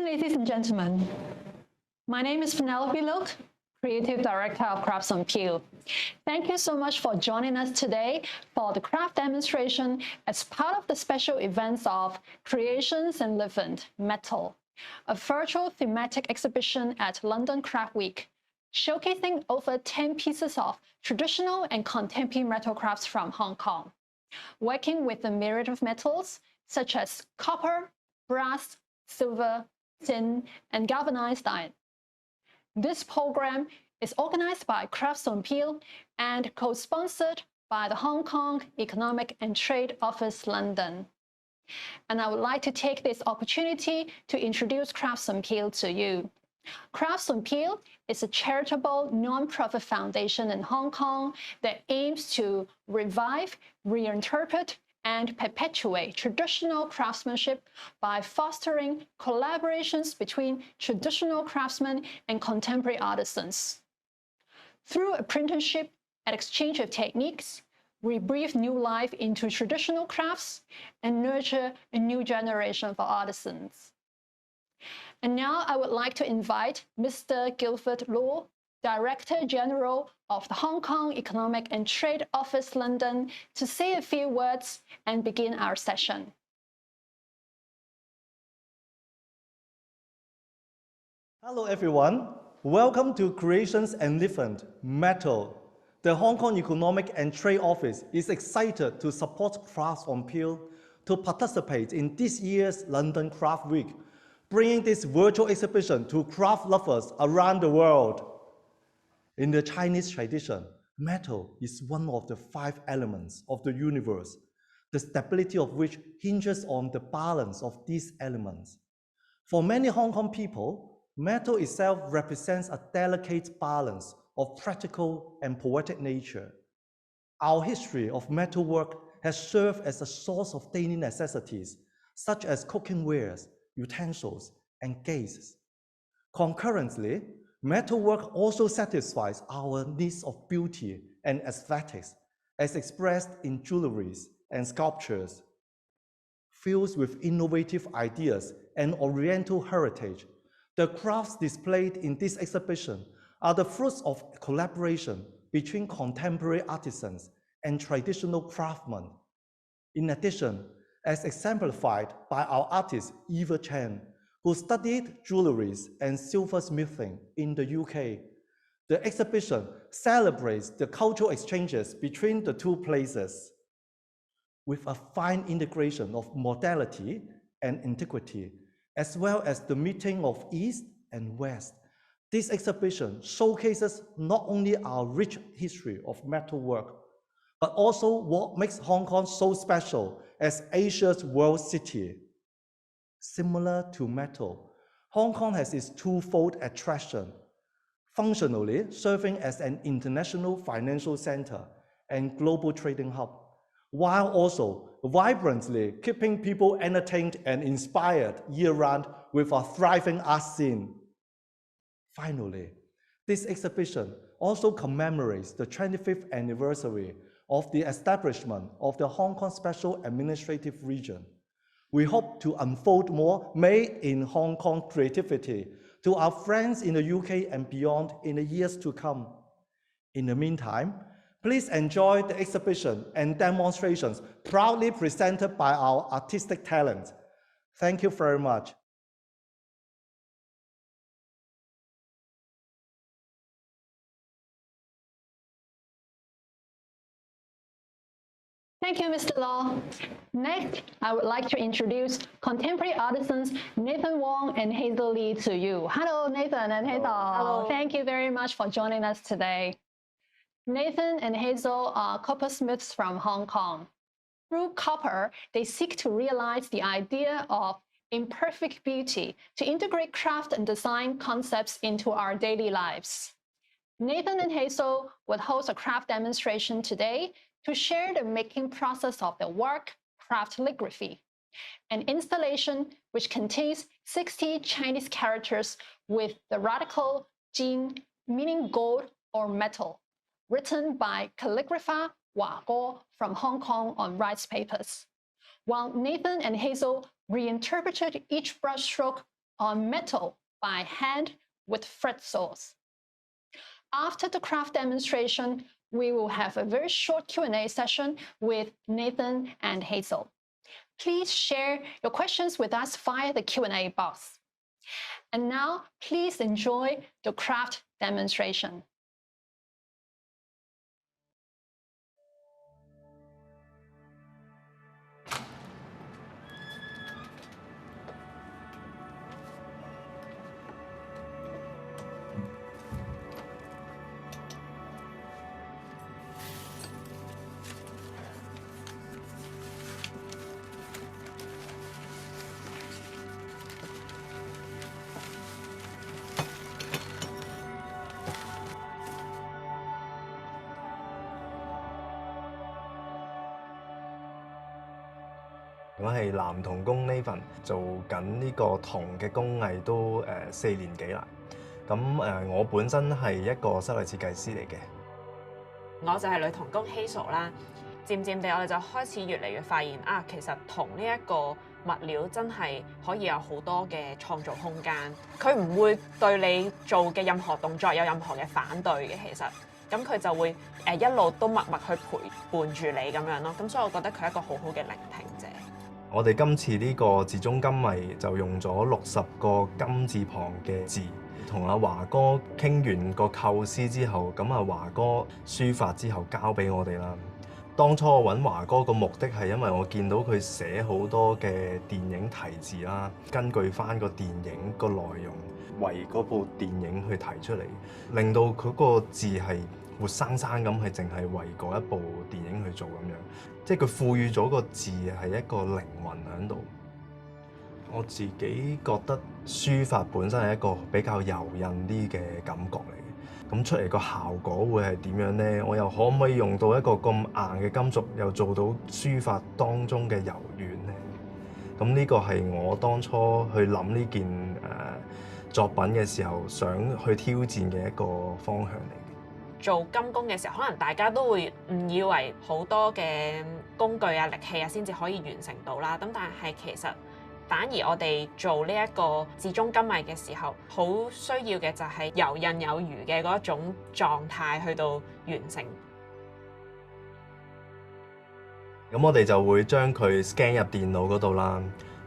ladies and gentlemen. My name is Penelope Luke, Creative Director of Crafts on Peel. Thank you so much for joining us today for the craft demonstration as part of the special events of Creations and Living Metal, a virtual thematic exhibition at London Craft Week, showcasing over 10 pieces of traditional and contemporary metal crafts from Hong Kong, working with a myriad of metals such as copper, brass, silver, tin, and galvanized iron. This program is organized by Crafts on Peel and co-sponsored by the Hong Kong Economic and Trade Office London. And I would like to take this opportunity to introduce Crafts on Peel to you. Crafts on Peel is a charitable non-profit foundation in Hong Kong that aims to revive, reinterpret, and perpetuate traditional craftsmanship by fostering collaborations between traditional craftsmen and contemporary artisans. Through apprenticeship and exchange of techniques, we breathe new life into traditional crafts and nurture a new generation of artisans. And now I would like to invite Mr. Guilford Law, Director General of the Hong Kong Economic and Trade Office London, to say a few words and begin our session. Hello everyone, welcome to Creations and Living Metal. The Hong Kong Economic and Trade Office is excited to support Crafts on Peel to participate in this year's London Craft Week, bringing this virtual exhibition to craft lovers around the world. In the Chinese tradition, metal is one of the 5 elements of the universe, the stability of which hinges on the balance of these elements. For many Hong Kong people, metal itself represents a delicate balance of practical and poetic nature. Our history of metalwork has served as a source of daily necessities, such as cooking wares, utensils, and gates. Concurrently, metalwork also satisfies our needs of beauty and aesthetics, as expressed in jewelries and sculptures. Filled with innovative ideas and oriental heritage, the crafts displayed in this exhibition are the fruits of collaboration between contemporary artisans and traditional craftsmen. In addition, as exemplified by our artist Eva Chen, who studied jewelries and silversmithing in the UK, the exhibition celebrates the cultural exchanges between the two places. With a fine integration of modality and antiquity, as well as the meeting of East and West, this exhibition showcases not only our rich history of metalwork, but also what makes Hong Kong so special as Asia's world city. Similar to metal, Hong Kong has its twofold attraction, functionally serving as an international financial center and global trading hub, while also vibrantly keeping people entertained and inspired year-round with a thriving art scene. Finally, this exhibition also commemorates the 25th anniversary of the establishment of the Hong Kong Special Administrative Region. We hope to unfold more made in Hong Kong creativity to our friends in the UK and beyond in the years to come. In the meantime, please enjoy the exhibition and demonstrations proudly presented by our artistic talent. Thank you very much. Thank you, Mr. Law. Next, I would like to introduce contemporary artisans Nathan Wong and Hazel Lee to you. Hello, Nathan and Hazel. Hello. Thank you very much for joining us today. Nathan and Hazel are coppersmiths from Hong Kong. Through copper, they seek to realize the idea of imperfect beauty to integrate craft and design concepts into our daily lives. Nathan and Hazel would host a craft demonstration today to share the making process of their work, Craft-ligraphy, an installation which contains 60 Chinese characters with the radical Jin, meaning gold or metal, written by calligrapher Wah Gor from Hong Kong on rice papers, while Nathan and Hazel reinterpreted each brushstroke on metal by hand with fret saws. After the craft demonstration, we will have a very short Q&A session with Nathan and Hazel. Please share your questions with us via the Q&A box. And now, please enjoy the craft demonstration.我係男童工 Nathan， 做緊呢個銅嘅工藝都4年幾啦。咁我本身係一個室內設計師嚟嘅。我就係女童工 Hazel 啦。漸漸地，我哋就開始越嚟越發現啊，其實銅呢一個物料真係可以有好多嘅創造空間。佢唔會對你做嘅任何動作有任何嘅反對嘅，其實。咁佢就會一路都默默去陪伴住你咁樣咯。咁所以我覺得佢係一個好好嘅聆聽者。我哋今次呢個字中金藝就用咗60個金字旁嘅字，同阿華哥傾完個構思之後，咁阿華哥書法之後交俾我哋啦。當初我揾華哥個目的係因為我見到佢寫好多嘅電影題字啦，根據翻個電影個內容為嗰部電影去提出嚟，令到佢個字係活生生咁係淨係為嗰一部電影去做咁樣，即係佢賦予咗個字係一個靈魂喺度。我自己覺得書法本身係一個比較柔韌啲嘅感覺嚟嘅，咁出嚟個效果會係點樣呢？我又可唔可以用到一個咁硬嘅金屬，又做到書法當中嘅柔軟呢？咁呢個係我當初去諗呢件作品嘅時候，想去挑戰嘅一個方向嚟。做金工嘅時候，可能大家都會誤以為好多嘅工具啊、力器啊先至可以完成到啦。咁但係其實反而我哋做呢一個字中金藝嘅時候，好需要嘅就係游刃有餘嘅嗰一種狀態去到完成。咁我哋就會將佢 scan 入電腦嗰度啦，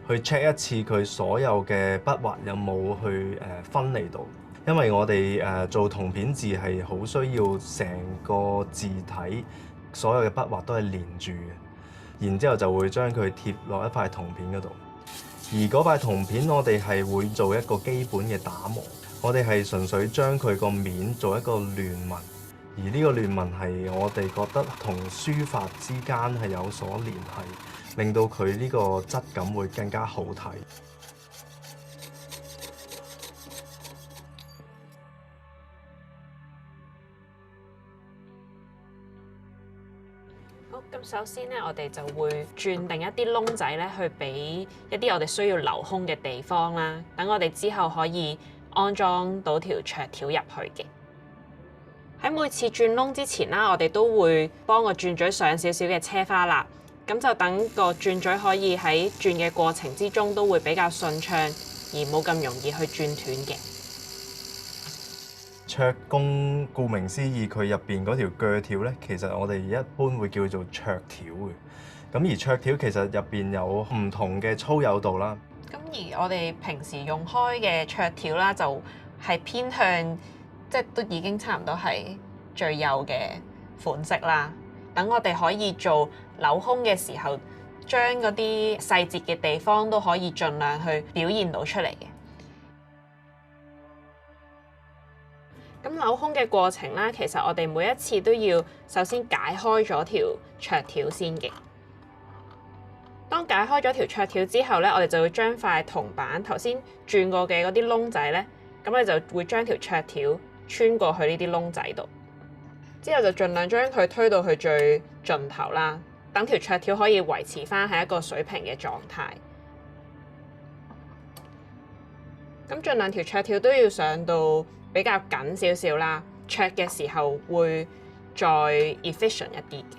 去 check 一次佢所有嘅筆畫有冇去分離到。因為我哋做銅片字係好需要成個字體所有嘅筆畫都係連住嘅，然之後就會將佢貼落一塊銅片嗰度。而嗰塊銅片我哋係會做一個基本嘅打磨，我哋係純粹將佢個面做一個亂紋，而呢個亂紋係我哋覺得同書法之間係有所聯繫，令到佢呢個質感會更加好睇。好，咁首先咧，我哋就會轉定一啲窿仔咧，去俾一啲我哋需要留空嘅地方啦。等我哋之後可以安裝到條長條入去嘅。喺每次轉窿之前啦，我哋都會幫個轉嘴上少少嘅車花蠟，咁就等個轉嘴可以喺轉嘅過程之中都會比較順暢，而冇咁容易去轉斷嘅。桌工顧名思義，佢入邊嗰條鋸條咧，其實我哋一般會叫做桌條嘅。咁而桌條其實入邊有唔同嘅粗幼度啦。咁而我哋平時用開嘅桌條啦，就係偏向即係都已經差唔多係最幼嘅款式啦。等我哋可以做鏤空嘅時候，將嗰啲細節嘅地方都可以盡量去表現到出嚟嘅。咁鏤空嘅過程啦，其實我哋每一次都要首先解開咗條桌條先嘅。當解開咗條桌條之後咧，我哋就會將塊銅板頭先轉過嘅嗰啲窿仔咧，咁你就會將條桌條穿過去呢啲窿仔度，之後就盡量將佢推到去最盡頭啦，等條桌條可以維持返喺一個水平嘅狀態。咁盡量條桌條都要上到比較緊少少啦，桌嘅時候會再 efficient 一啲嘅。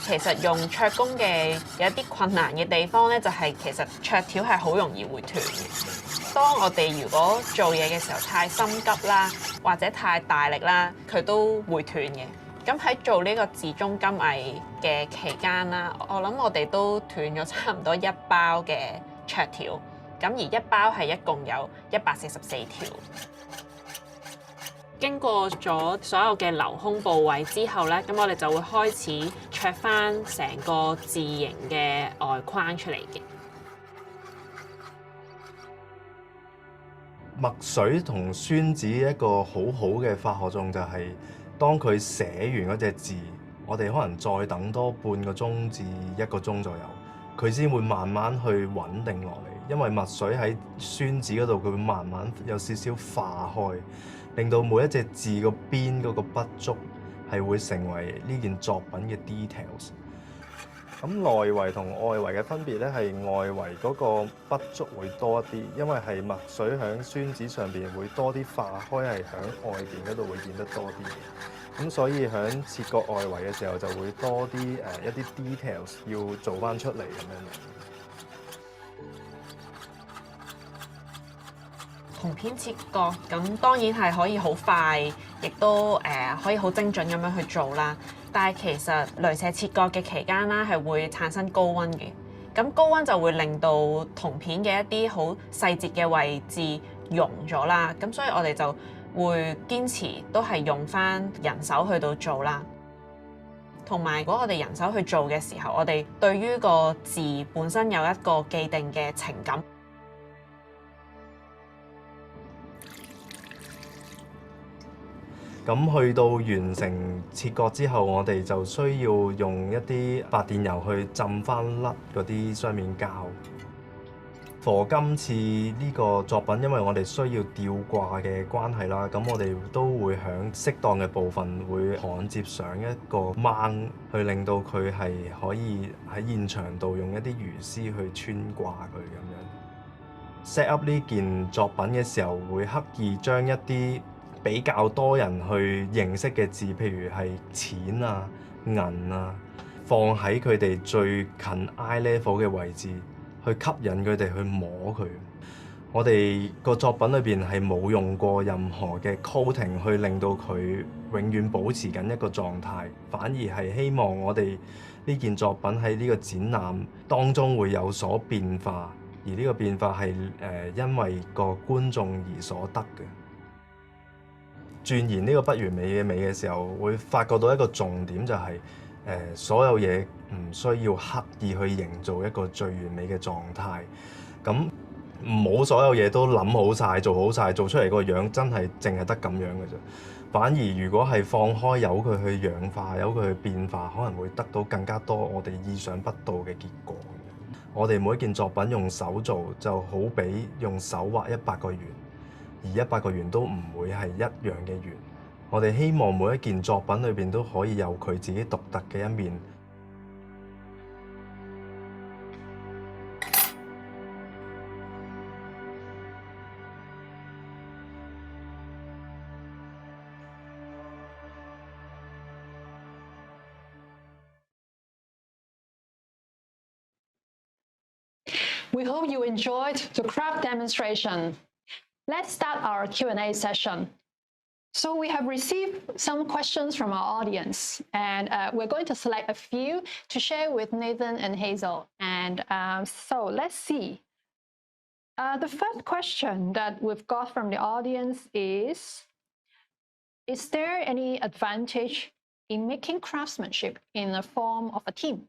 其實用桌工嘅有一啲困難嘅地方咧，就係其實桌條係好容易會斷嘅。當我哋如果做嘢嘅時候太心急啦，或者太大力啦，佢都會斷嘅。咁喺做呢個字中金藝嘅期間啦，我諗我哋都斷咗差唔多1包嘅桌條，咁而1包係一共有144條。經過咗所有嘅留空部位之後咧，咁我哋就會開始戳翻成個字形嘅外框出嚟嘅。墨水同宣紙一個好好嘅化學作用就係，當佢寫完嗰隻字，我哋可能再等多半個鐘至1個鐘左右，佢先會慢慢去穩定落嚟。因為墨水喺宣紙嗰度，佢會慢慢有少少化開，令到每一隻字個邊嗰個筆觸係會成為呢件作品嘅 details。咁內圍同外圍嘅分別咧，係外圍嗰個筆觸會多一啲，因為係墨水喺宣紙上邊會多啲化開，係喺外邊嗰度會見得多啲。咁所以喺切割外圍嘅時候就會多啲一啲 details 要做翻出嚟咁樣。銅片切割咁當然係可以好快，亦都可以好精準咁樣去做啦。但係其實鐳射切割嘅期間啦，係會產生高溫嘅。咁高溫就會令到銅片嘅一啲好細節嘅位置溶咗啦。咁所以我哋就會堅持都係用返人手去到做啦。同埋，如果我哋人手去做嘅時候，我哋對於個字本身有一個既定嘅情感。咁去到完成切割之後，我哋就需要用一啲白電油去浸翻甩嗰啲雙面膠。今次呢個作品，因為我哋需要吊掛嘅關係啦，咁我哋都會喺適當嘅部分會焊接上一個掹，去令到佢係可以喺現場度用一啲魚絲去穿掛佢咁樣。set up 呢件作品嘅時候，會刻意將一啲比較多人去認識嘅字，譬如係錢啊、銀啊，放喺佢哋最近 eye level 嘅位置，去吸引佢哋去摸佢。我哋個作品裏邊係冇用過任何嘅 coating 去令到佢永遠保持緊一個狀態，反而係希望我哋呢件作品喺呢個展覽當中會有所變化，而呢個變化係因為個觀眾而所得嘅。鑽研呢個不完美嘅美嘅時候，會發覺到一個重點就係所有嘢唔需要刻意去營造一個最完美嘅狀態。咁唔好所有嘢都諗好晒、做好晒，做出嚟個樣真係淨係得咁樣嘅啫。反而如果係放開，由佢去氧化，由佢去變化，可能會得到更加多我哋意想不到嘅結果。我哋每一件作品用手做，就好比用手畫100個圓。而100個圓都唔會係一樣嘅圓。我哋希望每一件作品裏邊都可以有佢自己獨特嘅一面。We hope you enjoyed the craft demonstration. Let's start our Q&A session. So we have received some questions from our audience, and we're going to select a few to share with Nathan and Hazel. And so let's see. The first question that we've got from the audience is there any advantage in making craftsmanship in the form of a team?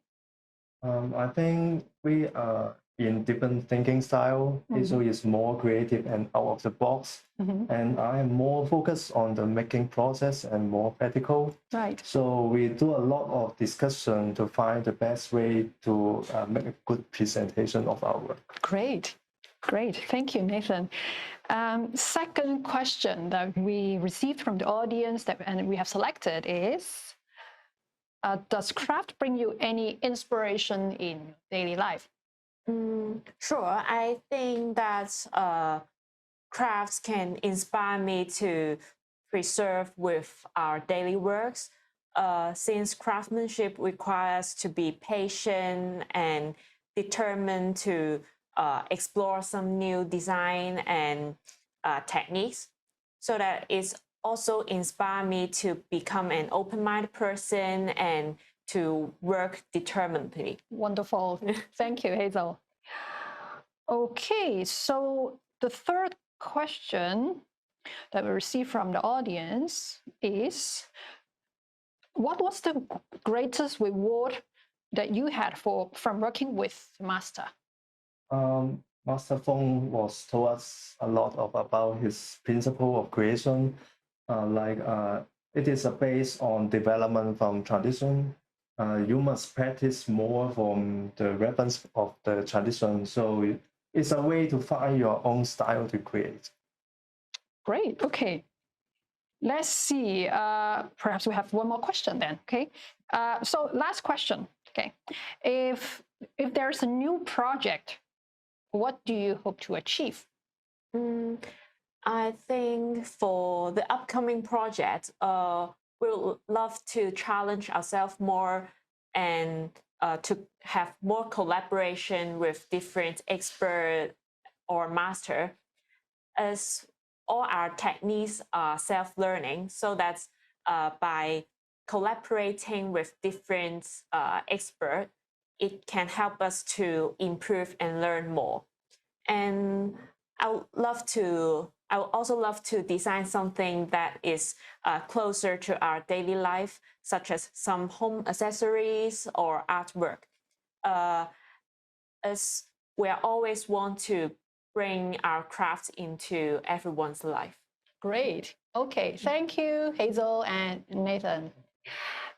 I think we are in different thinking style. Hazel is more creative and out of the box, and I am more focused on the making process and more practical. Right. So we do a lot of discussion to find the best way to make a good presentation of our work. Great. Thank you, Nathan. Second question that we received from the audience and we have selected is, does craft bring you any inspiration in daily life? Sure. I think that crafts can inspire me to preserve with our daily works. since craftsmanship requires to be patient and determined to explore some new design and techniques, so that it's also inspired me to become an open-minded person and to work determinedly. Wonderful. Thank you, Hazel. Okay, so the third question that we received from the audience is, what was the greatest reward that you had from working with Master? Master Fong was told us a lot about his principle of creation, it is based on development from tradition. You must practice more from the reference of the tradition. So it's a way to find your own style to create. Great. Okay. Let's see. Perhaps we have one more question then. Okay. So last question. Okay. If there's a new project, what do you hope to achieve? I think for the upcoming project, we'll love to challenge ourselves more and to have more collaboration with different experts or master, as all our techniques are self-learning. So that's by collaborating with different experts, it can help us to improve and learn more. And I would also love to design something that is closer to our daily life, such as some home accessories or artwork, as we always want to bring our craft into everyone's life. Great. Okay. Thank you, Hazel and Nathan.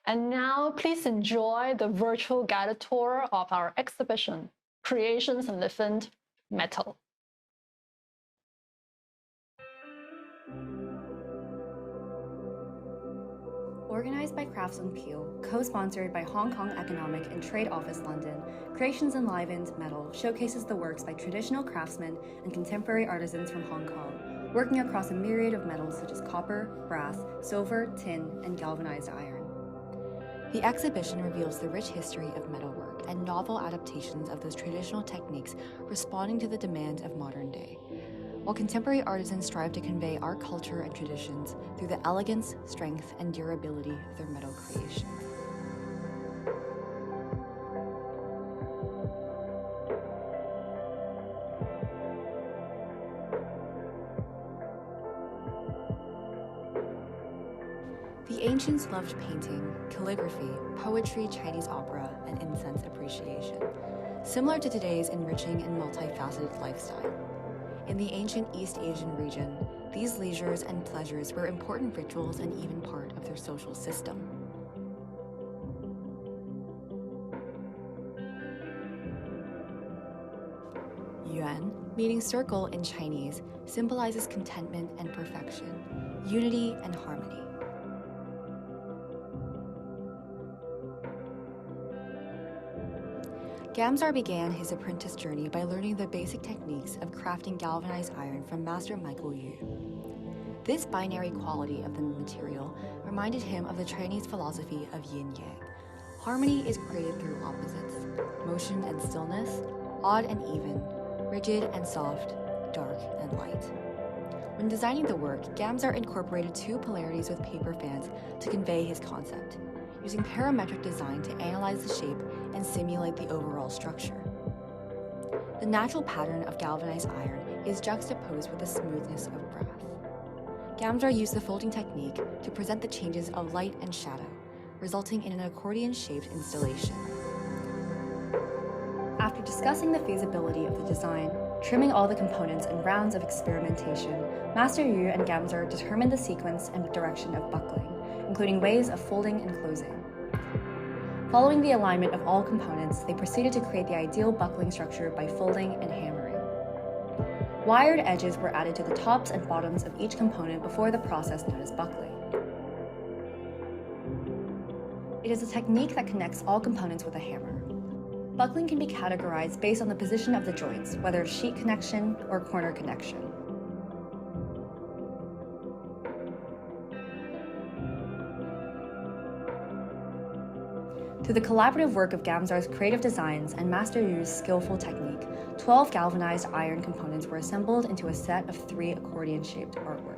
And now please enjoy the virtual guided tour of our exhibition, Creations in Living Metal. Organized by Crafts on Peel, co-sponsored by Hong Kong Economic and Trade Office London, Creations Enlivened Metal showcases the works by traditional craftsmen and contemporary artisans from Hong Kong, working across a myriad of metals such as copper, brass, silver, tin, and galvanized iron. The exhibition reveals the rich history of metalwork and novel adaptations of those traditional techniques responding to the demands of modern day, while contemporary artisans strive to convey our culture and traditions through the elegance, strength, and durability of their metal creations. The ancients loved painting, calligraphy, poetry, Chinese opera, and incense appreciation, similar to today's enriching and multifaceted lifestyle. In the ancient East Asian region, these leisures and pleasures were important rituals and even part of their social system. Yuan, meaning circle in Chinese, symbolizes contentment and perfection, unity and harmony. Gamzar began his apprentice journey by learning the basic techniques of crafting galvanized iron from Master Michael Yu. This binary quality of the material reminded him of the Chinese philosophy of yin-yang. Harmony is created through opposites, motion and stillness, odd and even, rigid and soft, dark and light. When designing the work, Gamzar incorporated two polarities with paper fans to convey his concept, using parametric design to analyze the shape and simulate the overall structure. The natural pattern of galvanized iron is juxtaposed with the smoothness of brass. Gamzar used the folding technique to present the changes of light and shadow, resulting in an accordion-shaped installation. After discussing the feasibility of the design, trimming all the components and rounds of experimentation, Master Yu and Gamzar determined the sequence and direction of buckling, including ways of folding and closing. Following the alignment of all components, they proceeded to create the ideal buckling structure by folding and hammering. Wired edges were added to the tops and bottoms of each component before the process known as buckling. It is a technique that connects all components with a hammer. Buckling can be categorized based on the position of the joints, whether sheet connection or corner connection. Through the collaborative work of Gamzar's creative designs and Master Yu's skillful technique, 12 galvanized iron components were assembled into a set of 3 accordion-shaped artwork.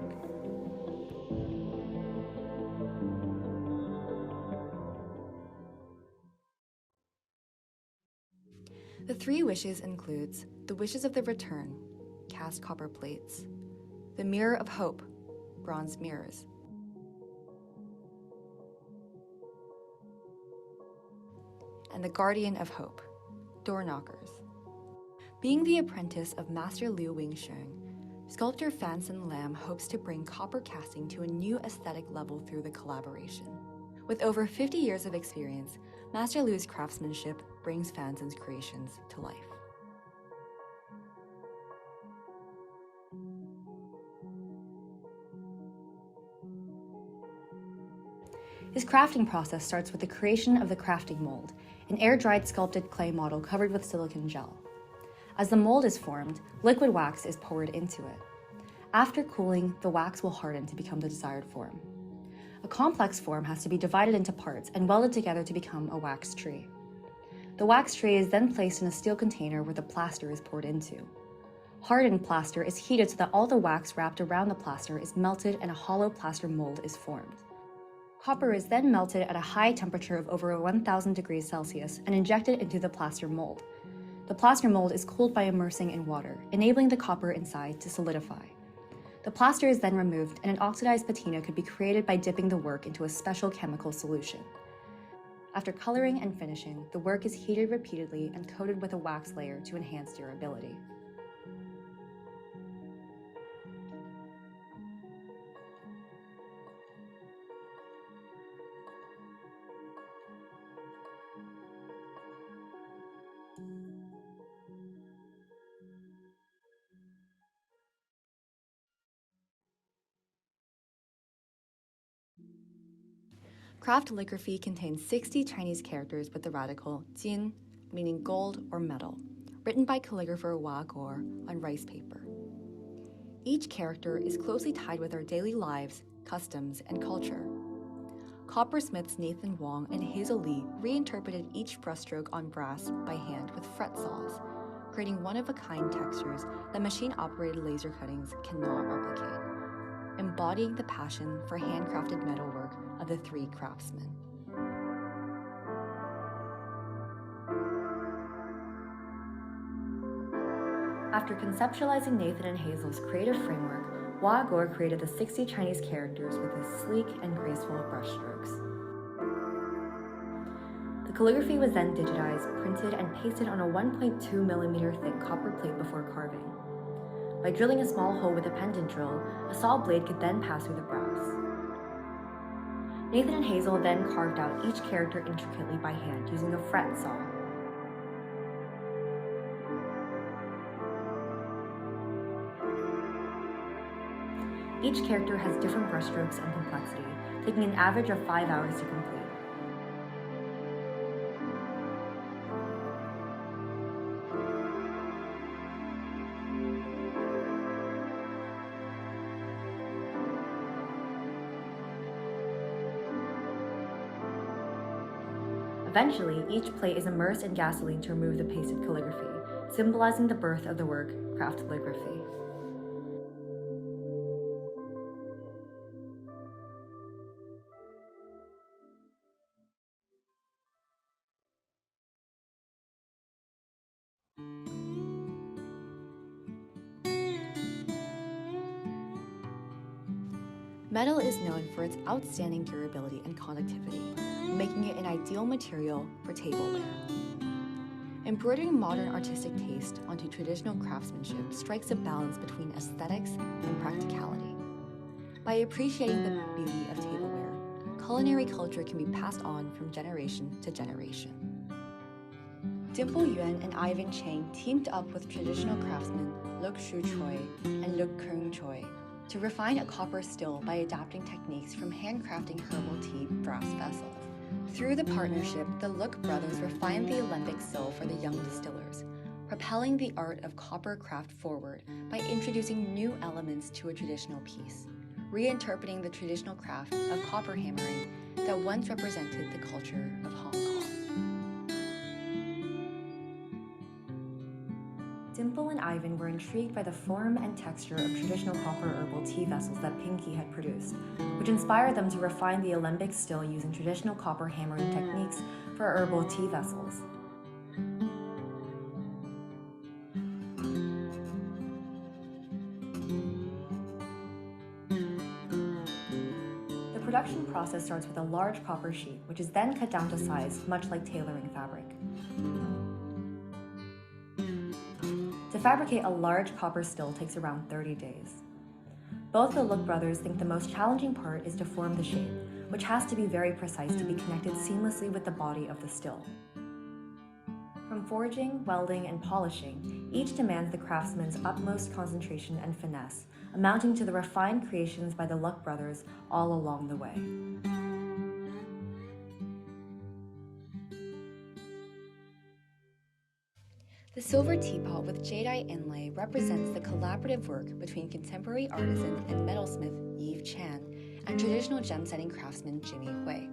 The 3 wishes includes the wishes of the return, cast copper plates, the mirror of hope, bronze mirrors, and the guardian of hope, door knockers. Being the apprentice of Master Liu Wingsheng, sculptor Fanson Lam hopes to bring copper casting to a new aesthetic level through the collaboration. With over 50 years of experience, Master Liu's craftsmanship brings Fanson's creations to life. His crafting process starts with the creation of the crafting mold, an air-dried sculpted clay model covered with silicone gel. As the mold is formed, liquid wax is poured into it. After cooling, the wax will harden to become the desired form. A complex form has to be divided into parts and welded together to become a wax tree. The wax tree is then placed in a steel container where the plaster is poured into. Hardened plaster is heated so that all the wax wrapped around the plaster is melted and a hollow plaster mold is formed. Copper is then melted at a high temperature of over 1000 degrees Celsius and injected into the plaster mold. The plaster mold is cooled by immersing in water, enabling the copper inside to solidify. The plaster is then removed and an oxidized patina could be created by dipping the work into a special chemical solution. After coloring and finishing, the work is heated repeatedly and coated with a wax layer to enhance durability. Craft-ligraphy contains 60 Chinese characters with the radical jin, meaning gold or metal, written by calligrapher Wah Gor on rice paper. Each character is closely tied with our daily lives, customs, and culture. Coppersmiths Nathan Wong and Hazel reinterpreted each brushstroke on brass by hand with fret saws, creating one-of-a-kind textures that machine-operated laser cuttings cannot replicate, embodying the passion for handcrafted metalwork of the 3 craftsmen. After conceptualizing Nathan and Hazel's creative framework, Wah Gor created the 60 Chinese characters with his sleek and graceful brushstrokes. The calligraphy was then digitized, printed, and pasted on a 1.2 millimeter thick copper plate before carving. By drilling a small hole with a pendant drill, a saw blade could then pass through the brass. Nathan and Hazel then carved out each character intricately by hand using a fret saw. Each character has different brushstrokes and complexity, taking an average of 5 hours to complete. Eventually, each plate is immersed in gasoline to remove the pasted calligraphy, symbolizing the birth of the work, Craft-ligraphy. Metal is known for its outstanding durability and conductivity, making it an ideal material for tableware. Embroidering modern artistic taste onto traditional craftsmanship strikes a balance between aesthetics and practicality. By appreciating the beauty of tableware, culinary culture can be passed on from generation to generation. Dimple Yuan and Ivan Chang teamed up with traditional craftsmen Luk Shu Choi and Luk Kung Choi to refine a copper still by adapting techniques from handcrafting herbal tea brass vessels. Through the partnership, the Luk brothers refined the alembic still for the young distillers, propelling the art of copper craft forward by introducing new elements to a traditional piece, reinterpreting the traditional craft of copper hammering that once represented the culture of Hong Kong. Simple and Ivan were intrigued by the form and texture of traditional copper herbal tea vessels that Pinky had produced, which inspired them to refine the alembic still using traditional copper hammering techniques for herbal tea vessels. The production process starts with a large copper sheet, which is then cut down to size, much like tailoring fabric. To fabricate a large copper still takes around 30 days. Both the Look brothers think the most challenging part is to form the shape, which has to be very precise to be connected seamlessly with the body of the still. From forging, welding, and polishing, each demands the craftsman's utmost concentration and finesse, amounting to the refined creations by the Look brothers all along the way. The silver teapot with jadeite inlay represents the collaborative work between contemporary artisan and metalsmith Yves Chan and traditional gem-setting craftsman Jimmy Hui.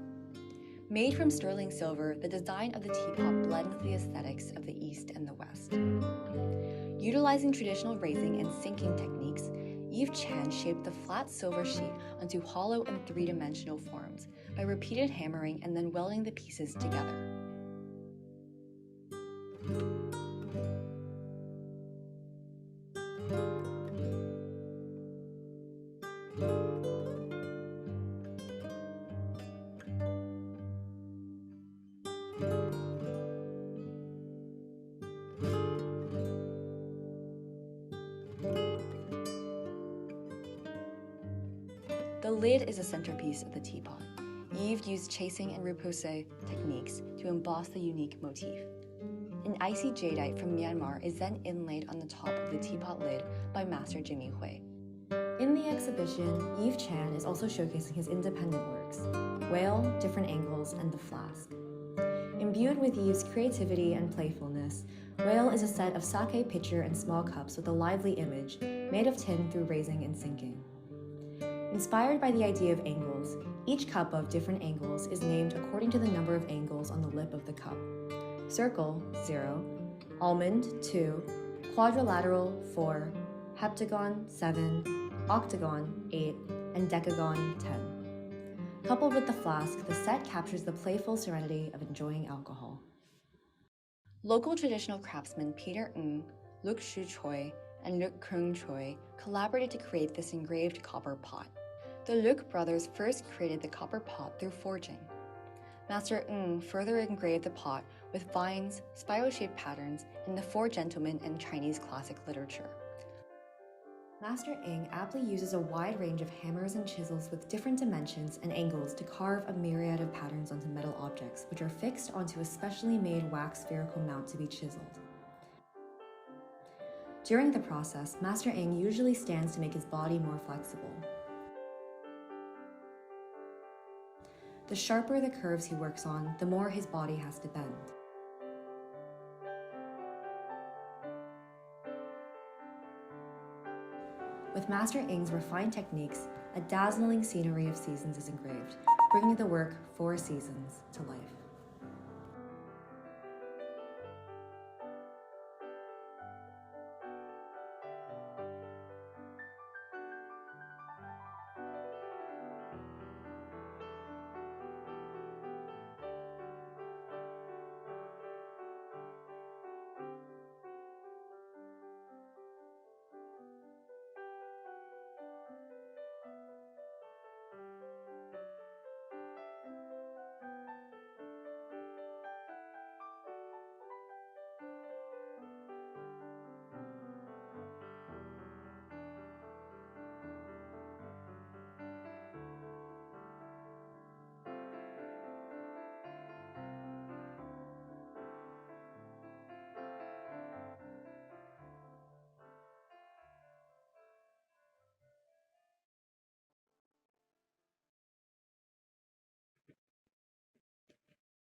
Made from sterling silver, the design of the teapot blends the aesthetics of the East and the West. Utilizing traditional raising and sinking techniques, Yves Chan shaped the flat silver sheet onto hollow and three-dimensional forms by repeated hammering and then welding the pieces together. The lid is a centerpiece of the teapot. Yves used chasing and repoussé techniques to emboss the unique motif. An icy jadeite from Myanmar is then inlaid on the top of the teapot lid by master Jimmy Hui. In the exhibition, Yves Chan is also showcasing his independent works, Whale, Different Angles, and The Flask. Imbued with Yves' creativity and playfulness, Whale is a set of sake pitcher and small cups with a lively image, made of tin through raising and sinking. Inspired by the idea of angles, each cup of different angles is named according to the number of angles on the lip of the cup. Circle, 0, almond, 2, quadrilateral, 4, heptagon, 7, octagon, 8, and decagon, 10. Coupled with the flask, the set captures the playful serenity of enjoying alcohol. Local traditional craftsmen Peter Ng, Luk Shu Choi, and Luk Kung Choi collaborated to create this engraved copper pot. The Luk brothers first created the copper pot through forging. Master Ng further engraved the pot with vines, spiral-shaped patterns, and the four gentlemen in Chinese classic literature. Master Ng aptly uses a wide range of hammers and chisels with different dimensions and angles to carve a myriad of patterns onto metal objects, which are fixed onto a specially made wax spherical mount to be chiseled. During the process, Master Ng usually stands to make his body more flexible. The sharper the curves he works on, the more his body has to bend. With Master Ng's refined techniques, a dazzling scenery of seasons is engraved, bringing the work 4 seasons to life.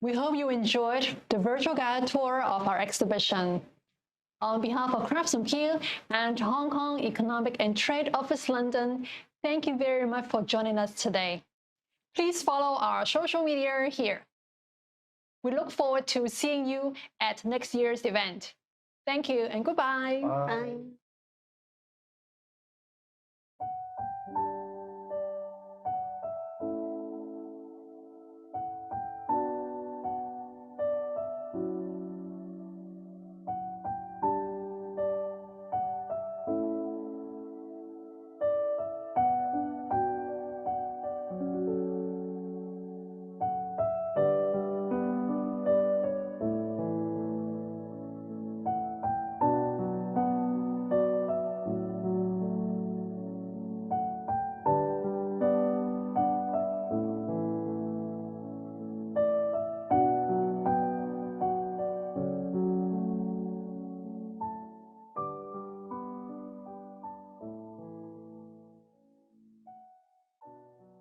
We hope you enjoyed the virtual guided tour of our exhibition. On behalf of Crafts on Peel and Hong Kong Economic and Trade Office London, thank you very much for joining us today. Please follow our social media here. We look forward to seeing you at next year's event. Thank you and goodbye. Bye. Bye.